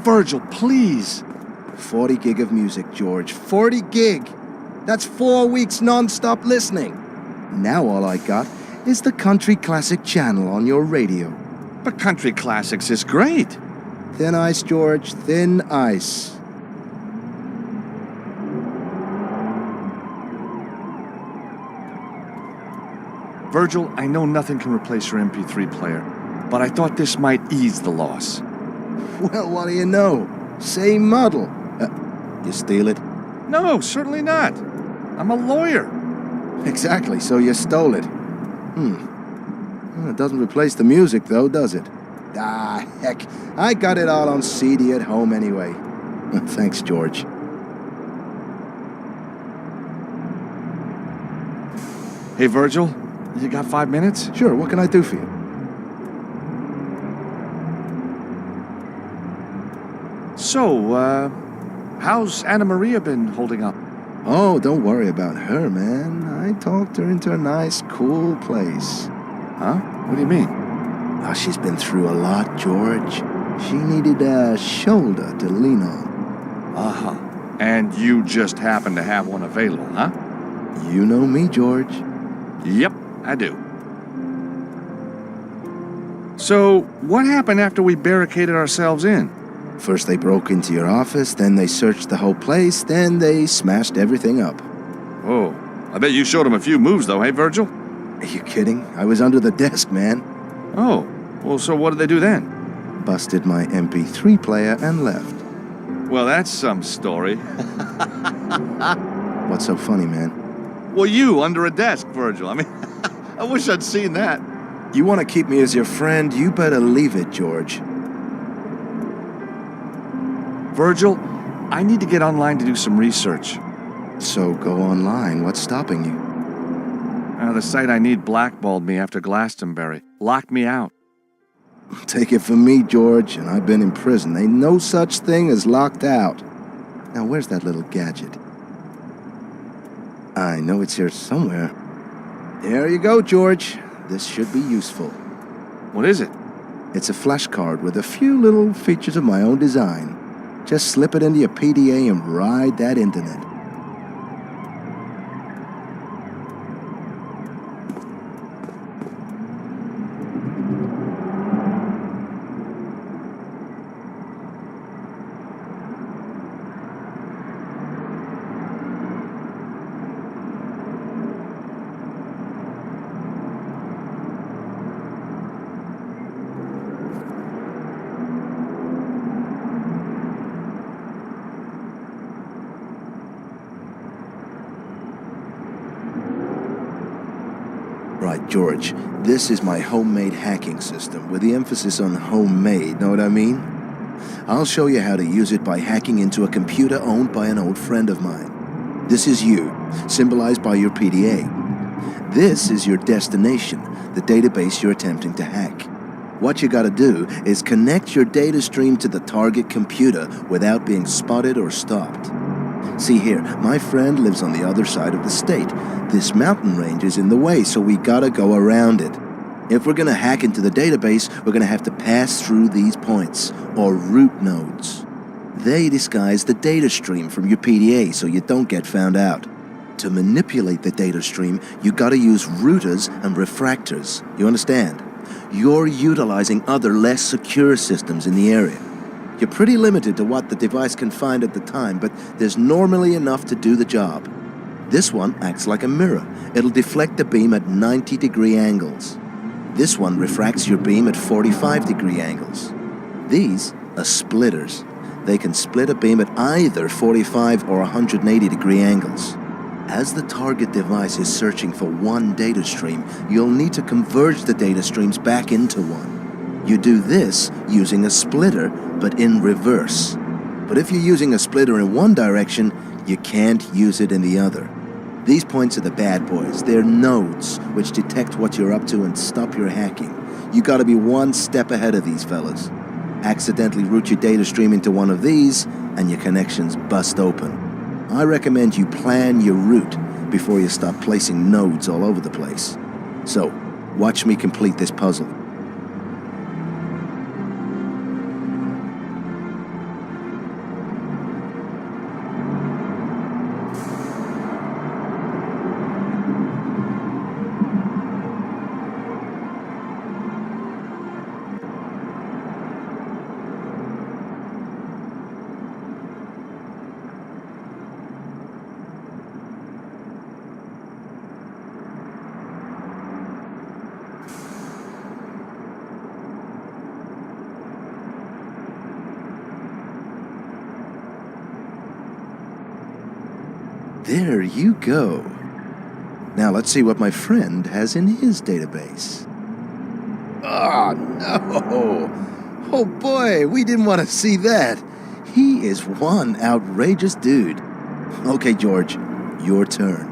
Virgil, please. 40 gig of music, George. 40 gig! That's 4 weeks non-stop listening. Now all I got is the Country Classic channel on your radio. But Country Classics is great. Thin ice, George. Thin ice. Virgil, I know nothing can replace your MP3 player, but I thought this might ease the loss. Well, what do you know? Same model. You steal it? No, certainly not. I'm a lawyer. Exactly, so you stole it. Well, it doesn't replace the music, though, does it? Ah, heck. I got it all on CD at home anyway. Thanks, George. Hey, Virgil, you got 5 minutes? Sure, what can I do for you? So, how's Anna Maria been holding up? Oh, don't worry about her, man. I talked her into a nice, cool place. Huh? What do you mean? Oh, she's been through a lot, George. She needed a shoulder to lean on. Uh-huh. And you just happen to have one available, huh? You know me, George. Yep, I do. So, what happened after we barricaded ourselves in? First they broke into your office, then they searched the whole place, then they smashed everything up. Oh, I bet you showed them a few moves though, hey, Virgil? Are you kidding? I was under the desk, man. Oh, well, so what did they do then? Busted my MP3 player and left. Well, that's some story. What's so funny, man? Well, you under a desk, Virgil. I mean, I wish I'd seen that. You want to keep me as your friend, you better leave it, George. Virgil, I need to get online to do some research. So go online. What's stopping you? The site I need blackballed me after Glastonbury. Locked me out. Take it from me, George, and I've been in prison. Ain't no such thing as locked out. Now, where's that little gadget? I know it's here somewhere. There you go, George. This should be useful. What is it? It's a flash card with a few little features of my own design. Just slip it into your PDA and ride that internet. Right, George, this is my homemade hacking system with the emphasis on homemade, know what I mean? I'll show you how to use it by hacking into a computer owned by an old friend of mine. This is you, symbolized by your PDA. This is your destination, the database you're attempting to hack. What you gotta do is connect your data stream to the target computer without being spotted or stopped. See here, my friend lives on the other side of the state. This mountain range is in the way, so we gotta go around it. If we're gonna hack into the database, we're gonna have to pass through these points, or root nodes. They disguise the data stream from your PDA so you don't get found out. To manipulate the data stream, you gotta use routers and refractors. You understand? You're utilizing other less secure systems in the area. You're pretty limited to what the device can find at the time, but there's normally enough to do the job. This one acts like a mirror. It'll deflect the beam at 90-degree angles. This one refracts your beam at 45-degree angles. These are splitters. They can split a beam at either 45 or 180-degree angles. As the target device is searching for one data stream, you'll need to converge the data streams back into one. You do this using a splitter, but in reverse. But if you're using a splitter in one direction, you can't use it in the other. These points are the bad boys. They're nodes, which detect what you're up to and stop your hacking. You gotta be one step ahead of these fellas. Accidentally route your data stream into one of these, and your connections bust open. I recommend you plan your route before you start placing nodes all over the place. So, watch me complete this puzzle. There you go. Now let's see what my friend has in his database. Oh, no! Oh boy, we didn't want to see that. He is one outrageous dude. Okay, George, your turn.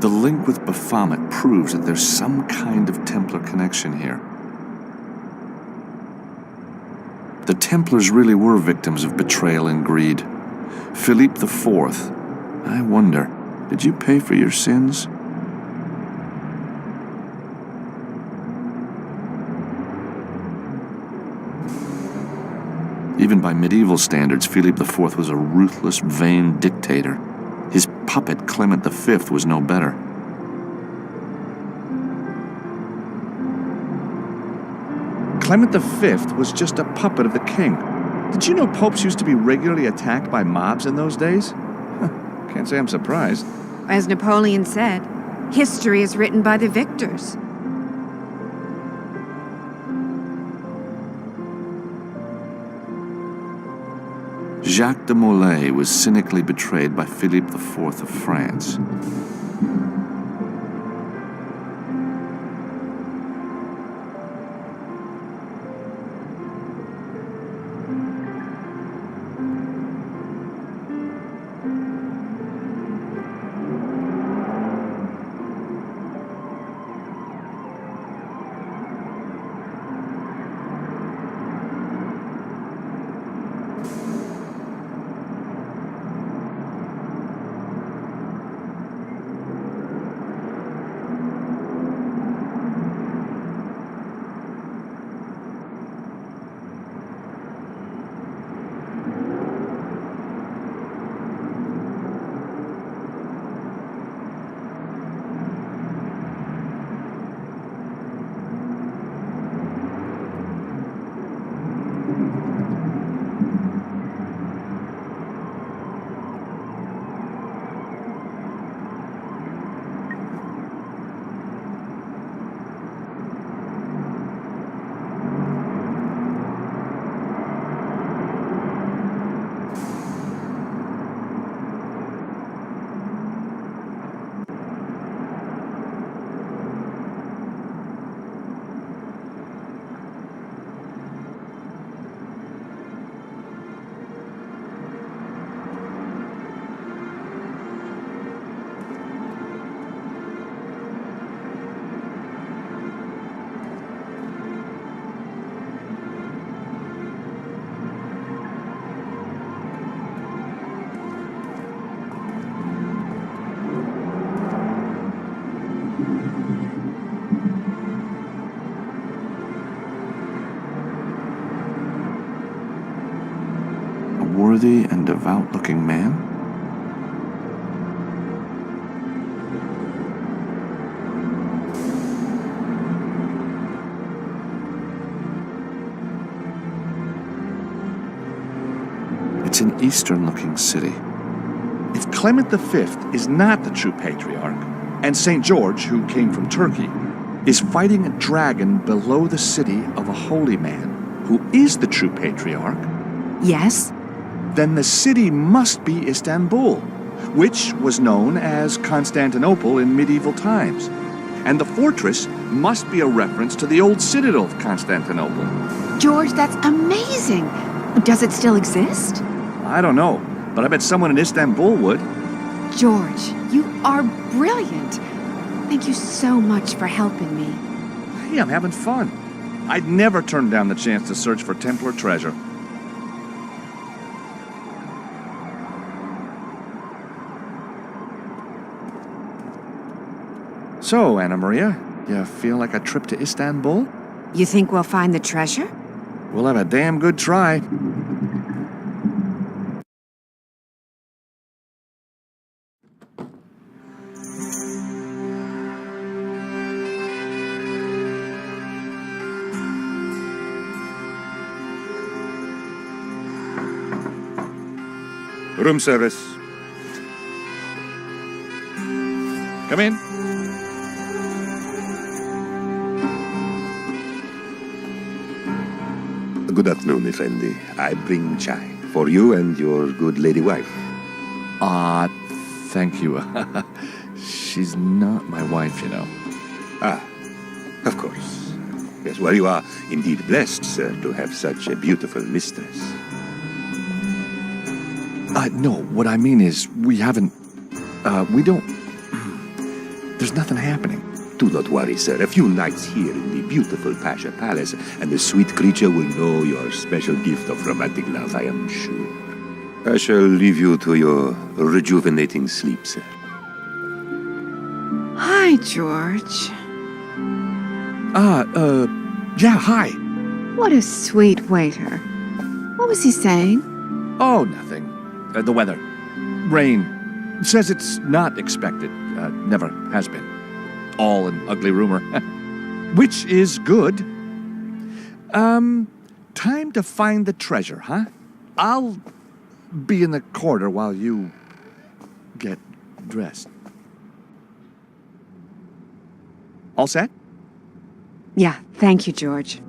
The link with Baphomet proves that there's some kind of Templar connection here. The Templars really were victims of betrayal and greed. Philippe IV, I wonder, did you pay for your sins? Even by medieval standards, Philippe IV was a ruthless, vain dictator. His puppet, Clement V, was no better. Clement V was just a puppet of the king. Did you know popes used to be regularly attacked by mobs in those days? Can't say I'm surprised. As Napoleon said, history is written by the victors. Jacques de Molay was cynically betrayed by Philippe IV of France. Worthy and devout-looking man? eastern-looking city. If Clement V is not the true patriarch, and St. George, who came from Turkey, is fighting a dragon below the city of a holy man who is the true patriarch, Yes? then the city must be Istanbul, which was known as Constantinople in medieval times. And the fortress must be a reference to the old citadel of Constantinople. George, that's amazing. Does it still exist? I don't know, but I bet someone in Istanbul would. George, you are brilliant. Thank you so much for helping me. Hey, I'm having fun. I'd never turn down the chance to search for Templar treasure. So, Anna Maria, you feel like a trip to Istanbul? You think we'll find the treasure? We'll have a damn good try. Room service. Come in. Good afternoon, Effendi. I bring chai for you and your good lady wife. Thank you. She's not my wife, you know. Ah, of course. Yes, well, you are indeed blessed, sir, to have such a beautiful mistress. No, what I mean is, we don't... There's nothing happening. Do not worry, sir. A few nights here in the beautiful Pasha Palace, and the sweet creature will know your special gift of romantic love, I am sure. I shall leave you to your rejuvenating sleep, sir. Hi, George. Yeah, hi. What a sweet waiter. What was he saying? Oh, nothing. The weather. Rain. Says it's not expected. Never has been. All an ugly rumor. Which is good. Time to find the treasure, huh? I'll be in the corridor while you get dressed. All set? Yeah, thank you, George.